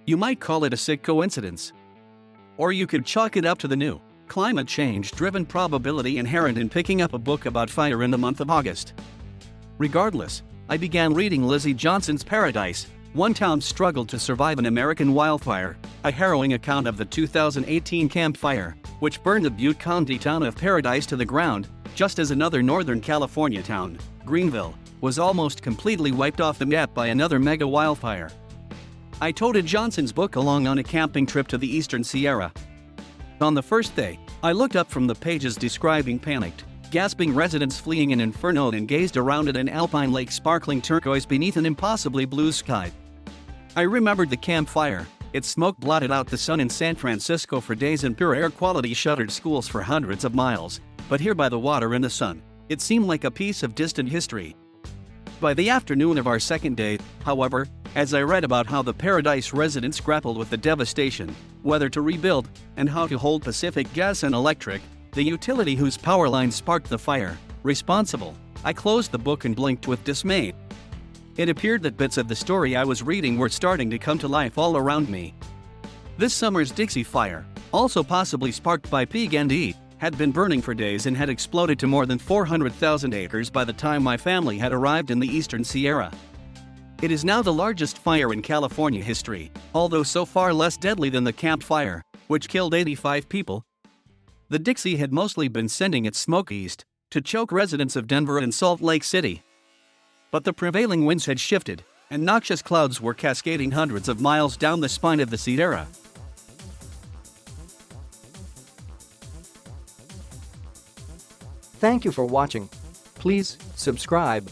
You might call it a sick coincidence. Or you could chalk it up to the new, climate change-driven probability inherent in picking up a book about fire in the month of August. Regardless, I began reading Lizzie Johnson's Paradise, One Town Struggled to Survive an American Wildfire, a harrowing account of the 2018 Camp Fire, which burned the Butte County town of Paradise to the ground, just as another Northern California town, Greenville, was almost completely wiped off the map by another mega wildfire. I toted Johnson's book along on a camping trip to the Eastern Sierra. On the first day, I looked up from the pages describing panicked, gasping residents fleeing an inferno and gazed around at an alpine lake sparkling turquoise beneath an impossibly blue sky. I remembered the campfire. Its smoke blotted out the sun in San Francisco for days and pure air quality shuttered schools for hundreds of miles, but here by the water and the sun, it seemed like a piece of distant history. By the afternoon of our second day, however, as I read about how the Paradise residents grappled with the devastation, whether to rebuild, and how to hold Pacific Gas and Electric, the utility whose power line sparked the fire, responsible, I closed the book and blinked with dismay. It appeared that bits of the story I was reading were starting to come to life all around me. This summer's Dixie Fire, also possibly sparked by P&E, had been burning for days and had exploded to more than 400,000 acres by the time my family had arrived in the Eastern Sierra. It is now the largest fire in California history, although so far less deadly than the Camp Fire, which killed 85 people. The Dixie had mostly been sending its smoke east to choke residents of Denver and Salt Lake City. But the prevailing winds had shifted, and noxious clouds were cascading hundreds of miles down the spine of the Sierra. Thank you for watching. Please subscribe.